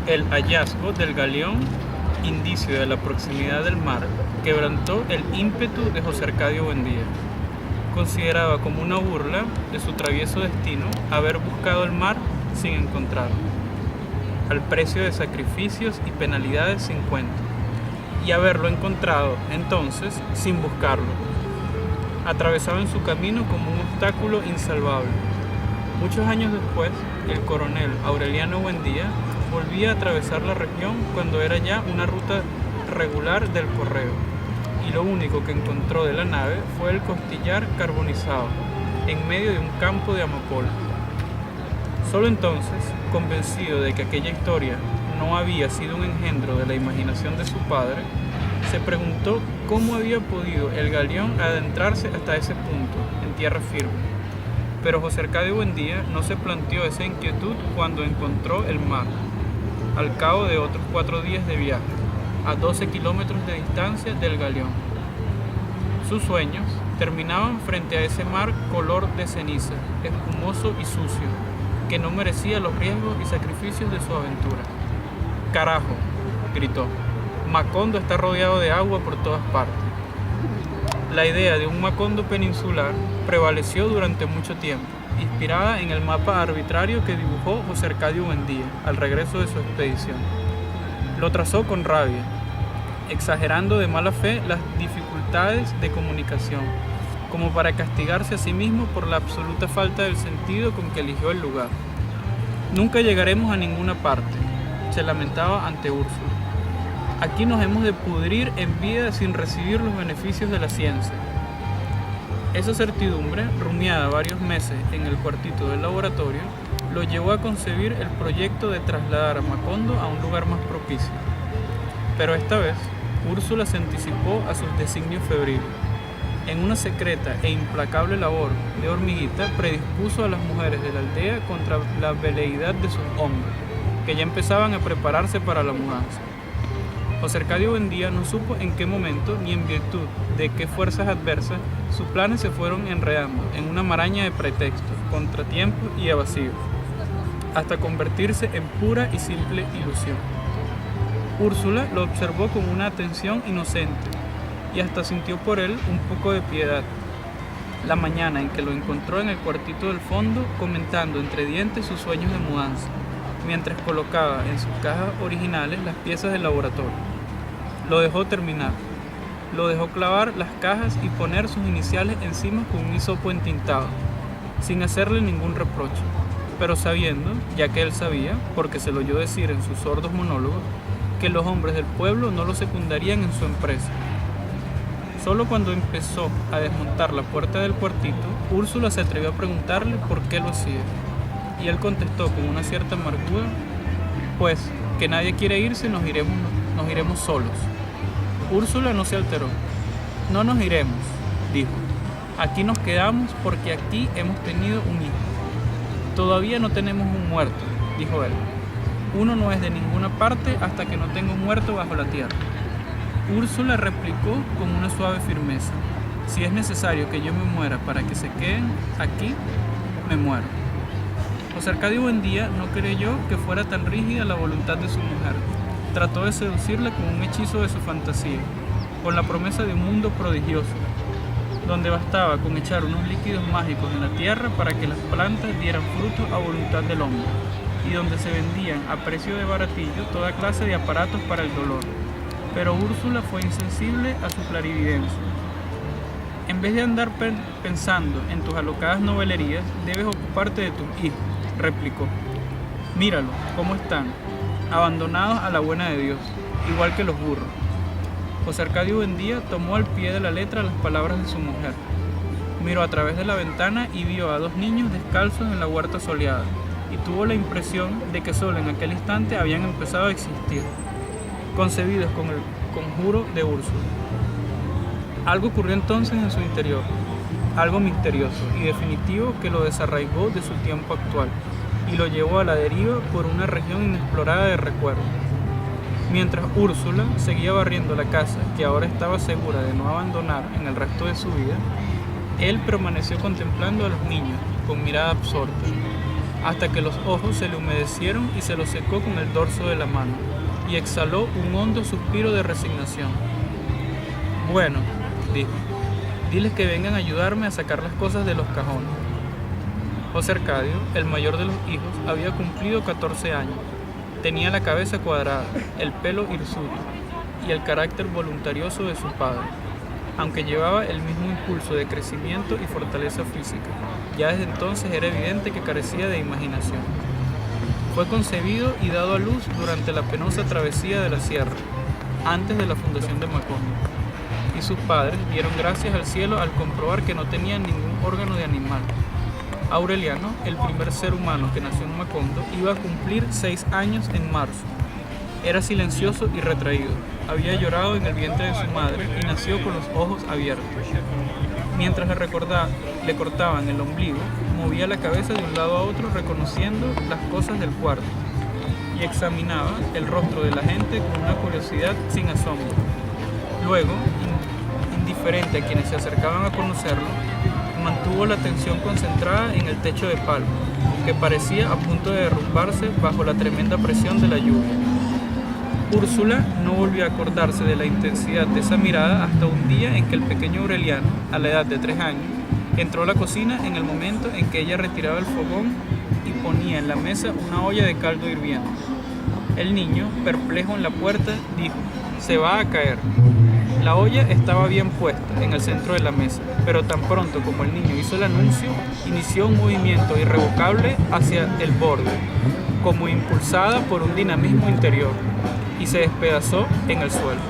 El hallazgo del galeón, indicio de la proximidad del mar, quebrantó el ímpetu de José Arcadio Buendía. Consideraba como una burla de su travieso destino haber buscado el mar sin encontrarlo, al precio de sacrificios y penalidades sin cuento, y haberlo encontrado entonces sin buscarlo. Atravesaba en su camino como un obstáculo insalvable. Muchos años después, el coronel Aureliano Buendía volvía a atravesar la región cuando era ya una ruta regular del correo, y lo único que encontró de la nave fue el costillar carbonizado en medio de un campo de amapola. Solo entonces, convencido de que aquella historia no había sido un engendro de la imaginación de su padre, se preguntó cómo había podido el galeón adentrarse hasta ese punto, en tierra firme. Pero José Arcadio Buendía no se planteó esa inquietud cuando encontró el mar, al cabo de otros 4 días de viaje, a 12 kilómetros de distancia del galeón. Sus sueños terminaban frente a ese mar color de ceniza, espumoso y sucio, que no merecía los riesgos y sacrificios de su aventura. «Carajo», gritó, «Macondo está rodeado de agua por todas partes». La idea de un Macondo peninsular prevaleció durante mucho tiempo, inspirada en el mapa arbitrario que dibujó José Arcadio Buendía al regreso de su expedición. Lo trazó con rabia, exagerando de mala fe las dificultades de comunicación, como para castigarse a sí mismo por la absoluta falta del sentido con que eligió el lugar. «Nunca llegaremos a ninguna parte», se lamentaba ante Úrsula. «Aquí nos hemos de pudrir en vida sin recibir los beneficios de la ciencia». Esa certidumbre, rumiada varios meses en el cuartito del laboratorio, lo llevó a concebir el proyecto de trasladar a Macondo a un lugar más propicio. Pero esta vez, Úrsula se anticipó a sus designios febriles. En una secreta e implacable labor de hormiguita, predispuso a las mujeres de la aldea contra la veleidad de sus hombres, que ya empezaban a prepararse para la mudanza. José Arcadio Buendía no supo en qué momento ni en virtud de qué fuerzas adversas sus planes se fueron enredando en una maraña de pretextos, contratiempos y evasivos, hasta convertirse en pura y simple ilusión. Úrsula lo observó con una atención inocente y hasta sintió por él un poco de piedad. La mañana en que lo encontró en el cuartito del fondo, comentando entre dientes sus sueños de mudanza, mientras colocaba en sus cajas originales las piezas del laboratorio. Lo dejó terminar. Lo dejó clavar las cajas y poner sus iniciales encima con un hisopo entintado, sin hacerle ningún reproche, pero sabiendo, ya que él sabía, porque se lo oyó decir en sus sordos monólogos, que los hombres del pueblo no lo secundarían en su empresa. Solo cuando empezó a desmontar la puerta del cuartito, Úrsula se atrevió a preguntarle por qué lo hacía, y él contestó con una cierta amargura: «Pues, que nadie quiere irse, nos iremos solos». Úrsula no se alteró. «No nos iremos», dijo. «Aquí nos quedamos porque aquí hemos tenido un hijo». «Todavía no tenemos un muerto», dijo él. «Uno no es de ninguna parte hasta que no tenga un muerto bajo la tierra». Úrsula replicó con una suave firmeza: «Si es necesario que yo me muera para que se queden aquí, me muero». José Arcadio Buendía no creyó que fuera tan rígida la voluntad de su mujer. Trató de seducirla con un hechizo de su fantasía, con la promesa de un mundo prodigioso, donde bastaba con echar unos líquidos mágicos en la tierra para que las plantas dieran frutos a voluntad del hombre, y donde se vendían a precio de baratillo toda clase de aparatos para el dolor. Pero Úrsula fue insensible a su clarividencia. «En vez de andar pensando en tus alocadas novelerías, debes ocuparte de tus hijos», replicó. «Míralos, cómo están, abandonados a la buena de Dios, igual que los burros». José Arcadio Buendía tomó al pie de la letra las palabras de su mujer. Miró a través de la ventana y vio a 2 niños descalzos en la huerta soleada, y tuvo la impresión de que solo en aquel instante habían empezado a existir, concebidos con el conjuro de Úrsula. Algo ocurrió entonces en su interior, algo misterioso y definitivo que lo desarraigó de su tiempo actual y lo llevó a la deriva por una región inexplorada de recuerdos. Mientras Úrsula seguía barriendo la casa que ahora estaba segura de no abandonar en el resto de su vida, él permaneció contemplando a los niños con mirada absorta. hasta que los ojos se le humedecieron y se los secó con el dorso de la mano, y exhaló un hondo suspiro de resignación. «Bueno», dijo, «diles que vengan a ayudarme a sacar las cosas de los cajones». José Arcadio, el mayor de los hijos, había cumplido 14 años. Tenía la cabeza cuadrada, el pelo hirsuto y el carácter voluntarioso de su padre, aunque llevaba el mismo impulso de crecimiento y fortaleza física. Ya desde entonces era evidente que carecía de imaginación. Fue concebido y dado a luz durante la penosa travesía de la sierra, antes de la fundación de Macondo, y sus padres dieron gracias al cielo al comprobar que no tenía ningún órgano de animal. Aureliano, el primer ser humano que nació en Macondo, iba a cumplir 6 años en marzo. Era silencioso y retraído. Había llorado en el vientre de su madre y nació con los ojos abiertos. Mientras le cortaban el ombligo, movía la cabeza de un lado a otro reconociendo las cosas del cuarto y examinaba el rostro de la gente con una curiosidad sin asombro. Luego, indiferente a quienes se acercaban a conocerlo, mantuvo la atención concentrada en el techo de palma, que parecía a punto de derrumbarse bajo la tremenda presión de la lluvia. Úrsula no volvió a acordarse de la intensidad de esa mirada hasta un día en que el pequeño Aureliano, a la edad de 3 años, entró a la cocina en el momento en que ella retiraba el fogón y ponía en la mesa una olla de caldo hirviendo. El niño, perplejo en la puerta, dijo: «Se va a caer». La olla estaba bien puesta en el centro de la mesa, pero tan pronto como el niño hizo el anuncio, inició un movimiento irrevocable hacia el borde, como impulsada por un dinamismo interior, y se despedazó en el suelo.